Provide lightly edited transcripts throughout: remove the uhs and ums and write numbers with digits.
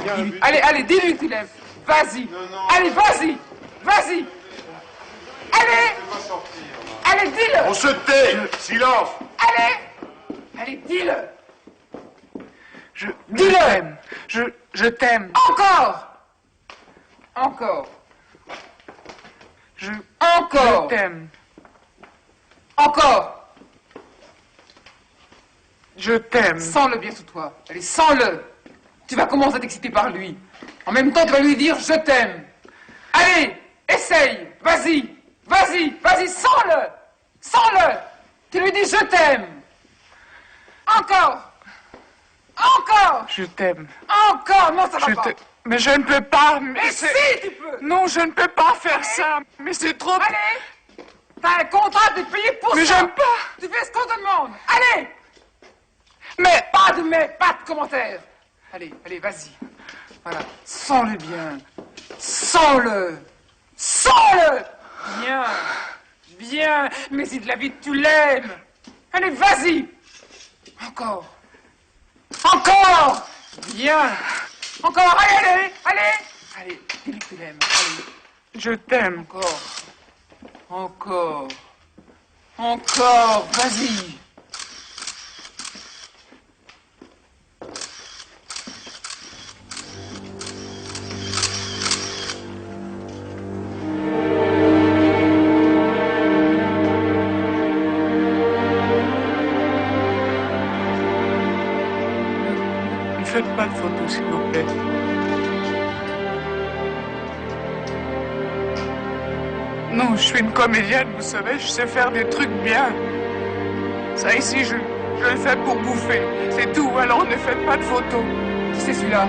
dis-lui. Allez, dis-lui que tu l'aimes. Vas-y. Allez, vas-y. Vas-y. Allez, dis-le. On se tait. Silence. Allez, dis-le. Dis-le. Je t'aime. Encore. Je Encore. t'aime. Encore. Je t'aime. Sens-le bien sous toi. Allez, sens-le. Tu vas commencer à t'exciter par lui. En même temps, tu vas lui dire je t'aime. Allez, essaye. Vas-y, sens-le. Sens-le. Tu lui dis je t'aime. Encore. Je t'aime. Encore. Non, ça va pas. Mais je ne peux pas. Mais si, tu peux. Non, je ne peux pas faire ça. Mais c'est trop. Allez. T'as un contrat, t'es payé pour Mais ça. j'aime pas. Tu fais ce qu'on te demande. Allez. Mais. Pas de commentaires. Allez, vas-y. Voilà. Sens-le bien. Sens-le. Bien. Mais si de la vie tu l'aimes. Allez, vas-y. Encore. Bien. Encore. Allez, dis-lui que tu l'aimes. Allez. Je t'aime. Encore. Vas-y. Ne faites pas de photos, s'il vous plaît. Non, je suis une comédienne, vous savez, je sais faire des trucs bien. Ça ici, je le fais pour bouffer. C'est tout, alors ne faites pas de photos. Qui c'est celui-là?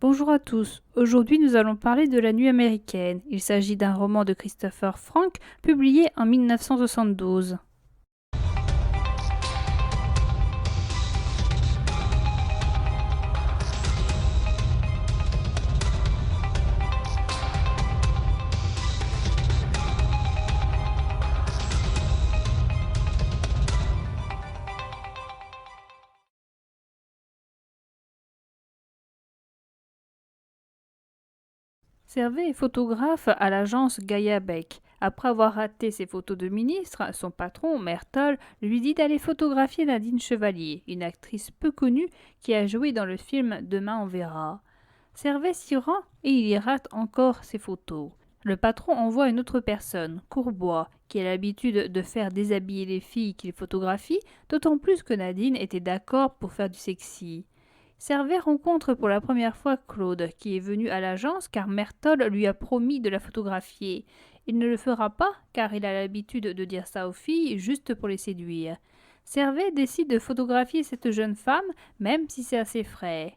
Bonjour à tous, aujourd'hui nous allons parler de La Nuit américaine. Il s'agit d'un roman de Christopher Frank publié en 1972. Servet est photographe à l'agence Gaia Beck. Après avoir raté ses photos de ministre, son patron, Mertol, lui dit d'aller photographier Nadine Chevalier, une actrice peu connue qui a joué dans le film Demain on verra. Servet s'y rend et il y rate encore ses photos. Le patron envoie une autre personne, Courbois, qui a l'habitude de faire déshabiller les filles qu'il photographie, d'autant plus que Nadine était d'accord pour faire du sexy. Servet rencontre pour la première fois Claude, qui est venu à l'agence car Mertol lui a promis de la photographier. Il ne le fera pas car il a l'habitude de dire ça aux filles juste pour les séduire. Servet décide de photographier cette jeune femme, même si c'est assez frais.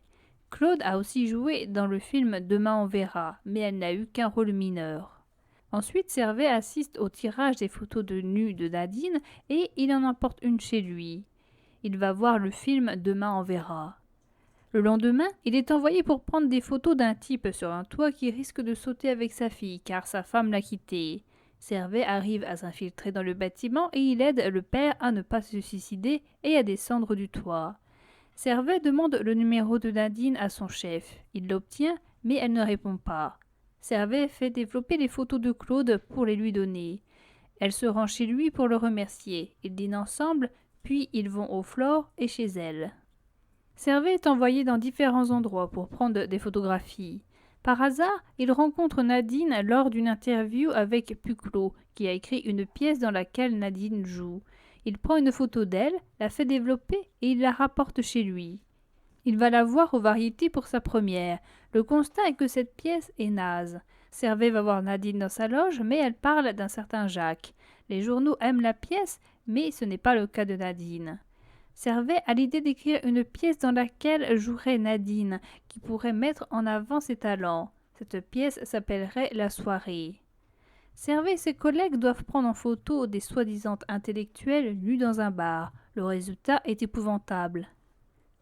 Claude a aussi joué dans le film Demain on verra, mais elle n'a eu qu'un rôle mineur. Ensuite, Servet assiste au tirage des photos de nus de Nadine et il en emporte une chez lui. Il va voir le film Demain on verra. Le lendemain, il est envoyé pour prendre des photos d'un type sur un toit qui risque de sauter avec sa fille car sa femme l'a quitté. Servet arrive à s'infiltrer dans le bâtiment et il aide le père à ne pas se suicider et à descendre du toit. Servet demande le numéro de Nadine à son chef. Il l'obtient, mais elle ne répond pas. Servet fait développer les photos de Claude pour les lui donner. Elle se rend chez lui pour le remercier. Ils dînent ensemble, puis ils vont au Flore et chez elle. Servet est envoyé dans différents endroits pour prendre des photographies. Par hasard, il rencontre Nadine lors d'une interview avec Puclot, qui a écrit une pièce dans laquelle Nadine joue. Il prend une photo d'elle, la fait développer et il la rapporte chez lui. Il va la voir aux Variétés pour sa première. Le constat est que cette pièce est naze. Servet va voir Nadine dans sa loge, mais elle parle d'un certain Jacques. Les journaux aiment la pièce, mais ce n'est pas le cas de Nadine. Servet a l'idée d'écrire une pièce dans laquelle jouerait Nadine, qui pourrait mettre en avant ses talents. Cette pièce s'appellerait La soirée. Servet et ses collègues doivent prendre en photo des soi-disant intellectuels nus dans un bar. Le résultat est épouvantable.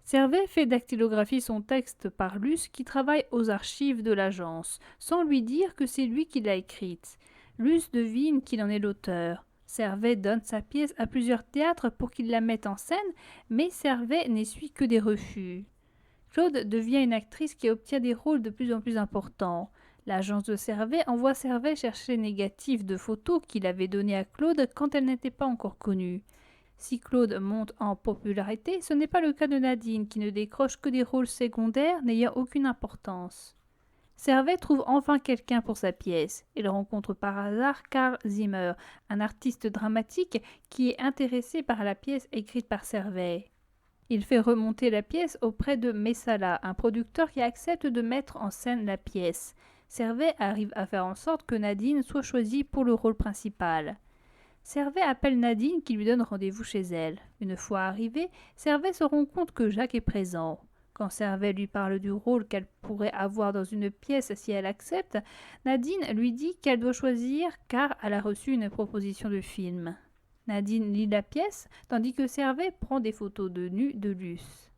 Servet fait dactylographier son texte par Luce qui travaille aux archives de l'agence, sans lui dire que c'est lui qui l'a écrite. Luce devine qu'il en est l'auteur. Servet donne sa pièce à plusieurs théâtres pour qu'ils la mettent en scène, mais Servet n'essuie que des refus. Claude devient une actrice qui obtient des rôles de plus en plus importants. L'agence de Servet envoie Servet chercher les négatifs de photos qu'il avait données à Claude quand elle n'était pas encore connue. Si Claude monte en popularité, ce n'est pas le cas de Nadine qui ne décroche que des rôles secondaires n'ayant aucune importance. Servet trouve enfin quelqu'un pour sa pièce. Il rencontre par hasard Carl Zimmer, un artiste dramatique qui est intéressé par la pièce écrite par Servet. Il fait remonter la pièce auprès de Messala, un producteur qui accepte de mettre en scène la pièce. Servet arrive à faire en sorte que Nadine soit choisie pour le rôle principal. Servet appelle Nadine qui lui donne rendez-vous chez elle. Une fois arrivée, Servet se rend compte que Jacques est présent. Quand Servet lui parle du rôle qu'elle pourrait avoir dans une pièce si elle accepte, Nadine lui dit qu'elle doit choisir car elle a reçu une proposition de film. Nadine lit la pièce, tandis que Servet prend des photos de nus de Luce.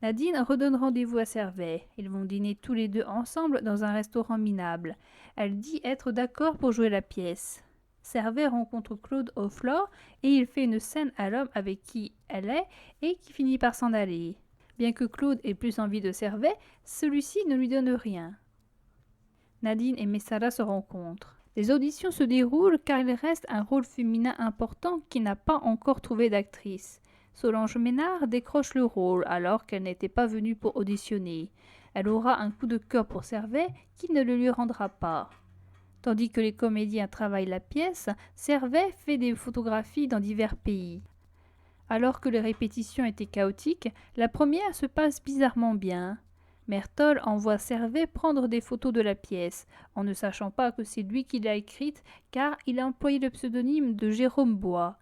Nadine redonne rendez-vous à Servet. Ils vont dîner tous les deux ensemble dans un restaurant minable. Elle dit être d'accord pour jouer la pièce. Servet rencontre Claude au Flore et il fait une scène à l'homme avec qui elle est et qui finit par s'en aller. Bien que Claude ait plus envie de Servet, celui-ci ne lui donne rien. Nadine et Messala se rencontrent. Les auditions se déroulent car il reste un rôle féminin important qui n'a pas encore trouvé d'actrice. Solange Ménard décroche le rôle alors qu'elle n'était pas venue pour auditionner. Elle aura un coup de cœur pour Servet qui ne le lui rendra pas. Tandis que les comédiens travaillent la pièce, Servet fait des photographies dans divers pays. Alors que les répétitions étaient chaotiques, la première se passe bizarrement bien. Mertol envoie Servet prendre des photos de la pièce, en ne sachant pas que c'est lui qui l'a écrite, car il a employé le pseudonyme de Jérôme Bois.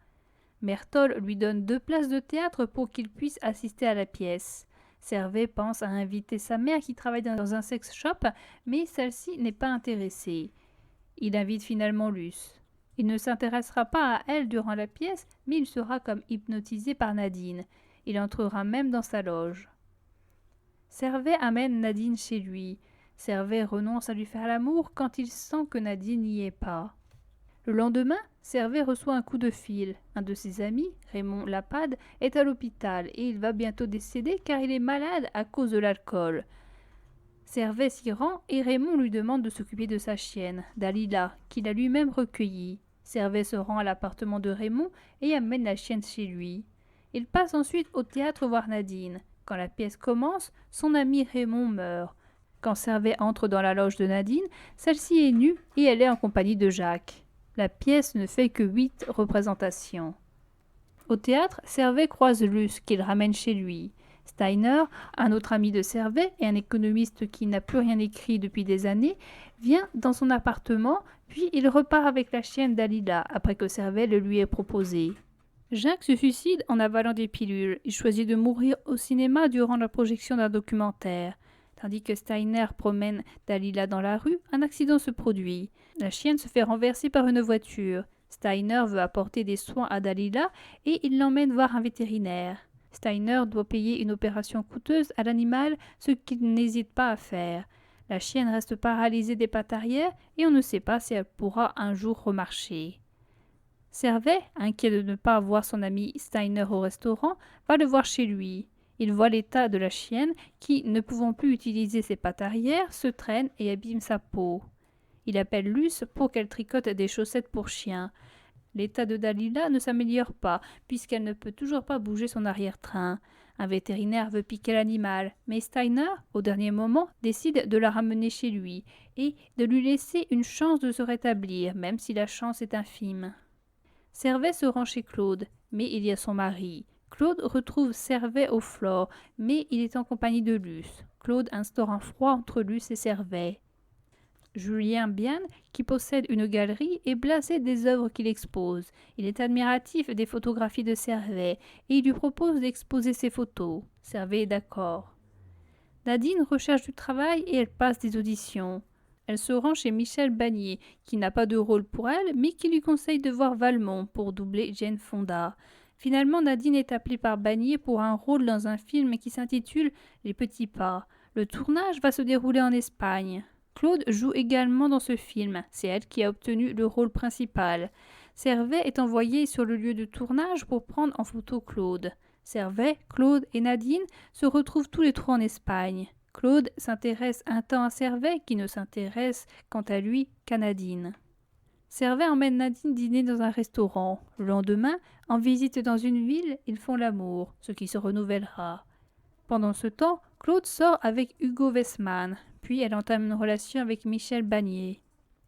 Mertol lui donne 2 places de théâtre pour qu'il puisse assister à la pièce. Servet pense à inviter sa mère qui travaille dans un sex shop, mais celle-ci n'est pas intéressée. Il invite finalement Luce. Il ne s'intéressera pas à elle durant la pièce, mais il sera comme hypnotisé par Nadine. Il entrera même dans sa loge. Servet amène Nadine chez lui. Servet renonce à lui faire l'amour quand il sent que Nadine n'y est pas. Le lendemain, Servet reçoit un coup de fil. Un de ses amis, Raymond Lapade, est à l'hôpital et il va bientôt décéder car il est malade à cause de l'alcool. Servet s'y rend et Raymond lui demande de s'occuper de sa chienne, Dalila, qu'il a lui-même recueillie. Servet se rend à l'appartement de Raymond et amène la chienne chez lui. Il passe ensuite au théâtre voir Nadine. Quand la pièce commence, son ami Raymond meurt. Quand Servet entre dans la loge de Nadine, celle-ci est nue et elle est en compagnie de Jacques. La pièce ne fait que 8 représentations. Au théâtre, Servet croise Luce qu'il ramène chez lui. Steiner, un autre ami de Servet et un économiste qui n'a plus rien écrit depuis des années, vient dans son appartement, puis il repart avec la chienne Dalila après que Servet le lui ait proposé. Jacques se suicide en avalant des pilules. Il choisit de mourir au cinéma durant la projection d'un documentaire. Tandis que Steiner promène Dalila dans la rue, un accident se produit. La chienne se fait renverser par une voiture. Steiner veut apporter des soins à Dalila et il l'emmène voir un vétérinaire. Steiner doit payer une opération coûteuse à l'animal, ce qu'il n'hésite pas à faire. La chienne reste paralysée des pattes arrière et on ne sait pas si elle pourra un jour remarcher. Servet, inquiet de ne pas voir son ami Steiner au restaurant, va le voir chez lui. Il voit l'état de la chienne qui, ne pouvant plus utiliser ses pattes arrière, se traîne et abîme sa peau. Il appelle Luce pour qu'elle tricote des chaussettes pour chien. L'état de Dalila ne s'améliore pas, puisqu'elle ne peut toujours pas bouger son arrière-train. Un vétérinaire veut piquer l'animal, mais Steiner, au dernier moment, décide de la ramener chez lui et de lui laisser une chance de se rétablir, même si la chance est infime. Servet se rend chez Claude, mais il y a son mari. Claude retrouve Servet au Flore, mais il est en compagnie de Luce. Claude instaure un froid entre Luce et Servet. Julien Biane, qui possède une galerie, est blasé des œuvres qu'il expose. Il est admiratif des photographies de Servet et il lui propose d'exposer ses photos. Servet est d'accord. Nadine recherche du travail et elle passe des auditions. Elle se rend chez Michel Bagnier, qui n'a pas de rôle pour elle, mais qui lui conseille de voir Valmont pour doubler Jane Fonda. Finalement, Nadine est appelée par Bagnier pour un rôle dans un film qui s'intitule Les Petits Pas. Le tournage va se dérouler en Espagne. Claude joue également dans ce film, c'est elle qui a obtenu le rôle principal. Servet est envoyé sur le lieu de tournage pour prendre en photo Claude. Servet, Claude et Nadine se retrouvent tous les trois en Espagne. Claude s'intéresse un temps à Servet qui ne s'intéresse quant à lui qu'à Nadine. Servet emmène Nadine dîner dans un restaurant. Le lendemain, en visite dans une ville, ils font l'amour, ce qui se renouvellera. Pendant ce temps, Claude sort avec Hugo Wessmann, puis elle entame une relation avec Michel Bagnier.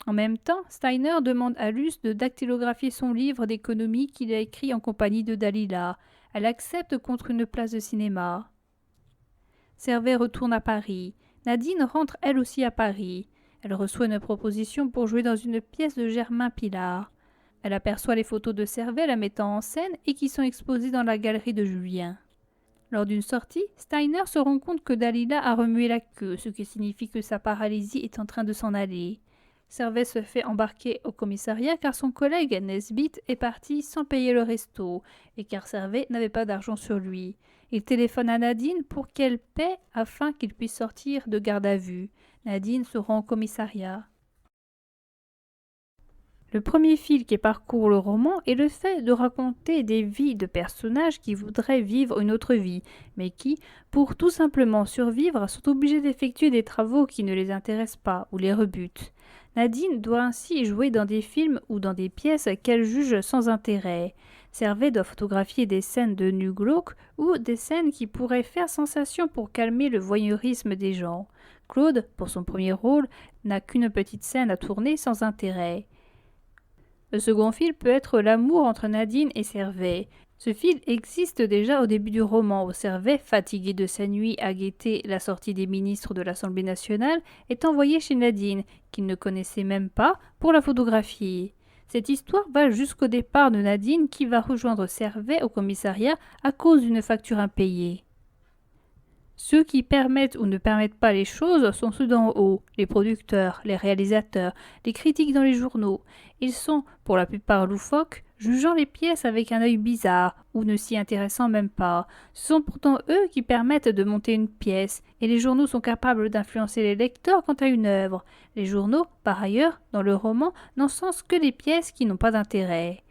En même temps, Steiner demande à Luce de dactylographier son livre d'économie qu'il a écrit en compagnie de Dalila. Elle accepte contre une place de cinéma. Servet retourne à Paris. Nadine rentre elle aussi à Paris. Elle reçoit une proposition pour jouer dans une pièce de Germain Pilard. Elle aperçoit les photos de Servet la mettant en scène et qui sont exposées dans la galerie de Julien. Lors d'une sortie, Steiner se rend compte que Dalila a remué la queue, ce qui signifie que sa paralysie est en train de s'en aller. Servet se fait embarquer au commissariat car son collègue Nesbitt est parti sans payer le resto et car Servet n'avait pas d'argent sur lui. Il téléphone à Nadine pour qu'elle paie afin qu'il puisse sortir de garde à vue. Nadine se rend au commissariat. Le premier fil qui parcourt le roman est le fait de raconter des vies de personnages qui voudraient vivre une autre vie, mais qui, pour tout simplement survivre, sont obligés d'effectuer des travaux qui ne les intéressent pas ou les rebutent. Nadine doit ainsi jouer dans des films ou dans des pièces qu'elle juge sans intérêt. Servet doit photographier des scènes de nus glauques ou des scènes qui pourraient faire sensation pour calmer le voyeurisme des gens. Claude, pour son premier rôle, n'a qu'une petite scène à tourner sans intérêt. Le second fil peut être l'amour entre Nadine et Servet. Ce fil existe déjà au début du roman où Servet, fatigué de sa nuit à guetter la sortie des ministres de l'Assemblée nationale, est envoyé chez Nadine, qu'il ne connaissait même pas, pour la photographier. Cette histoire va jusqu'au départ de Nadine qui va rejoindre Servet au commissariat à cause d'une facture impayée. Ceux qui permettent ou ne permettent pas les choses sont ceux d'en haut, les producteurs, les réalisateurs, les critiques dans les journaux. Ils sont, pour la plupart loufoques, jugeant les pièces avec un œil bizarre ou ne s'y intéressant même pas. Ce sont pourtant eux qui permettent de monter une pièce, et les journaux sont capables d'influencer les lecteurs quant à une œuvre. Les journaux, par ailleurs, dans le roman, n'encensent que les pièces qui n'ont pas d'intérêt.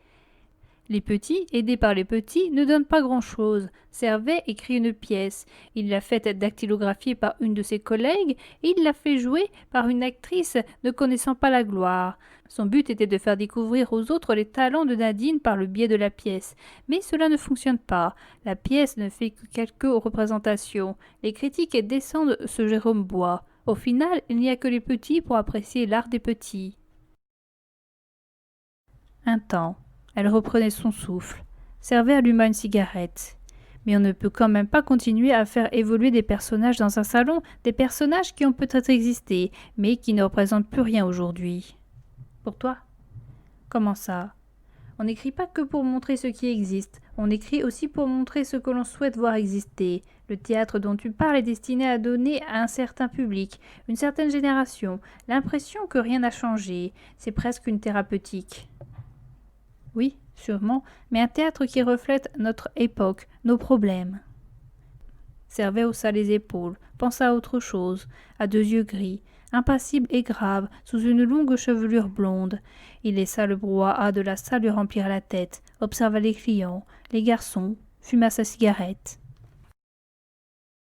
Les petits, aidés par les petits, ne donnent pas grand-chose. Servet écrit une pièce. Il l'a faite dactylographier par une de ses collègues et il l'a fait jouer par une actrice ne connaissant pas la gloire. Son but était de faire découvrir aux autres les talents de Nadine par le biais de la pièce. Mais cela ne fonctionne pas. La pièce ne fait que quelques représentations. Les critiques descendent ce Jérôme Bois. Au final, il n'y a que les petits pour apprécier l'art des petits. Un temps. Elle reprenait son souffle. Servet alluma une cigarette. Mais on ne peut quand même pas continuer à faire évoluer des personnages dans un salon, des personnages qui ont peut-être existé, mais qui ne représentent plus rien aujourd'hui. Pour toi ? Comment ça ? On n'écrit pas que pour montrer ce qui existe, on écrit aussi pour montrer ce que l'on souhaite voir exister. Le théâtre dont tu parles est destiné à donner à un certain public, une certaine génération, l'impression que rien n'a changé. C'est presque une thérapeutique. Oui, sûrement, mais un théâtre qui reflète notre époque, nos problèmes. Servet haussa les épaules, pensa à autre chose, à deux yeux gris, impassibles et graves, sous une longue chevelure blonde. Il laissa le brouhaha de la salle lui remplir la tête, observa les clients, les garçons, fuma sa cigarette.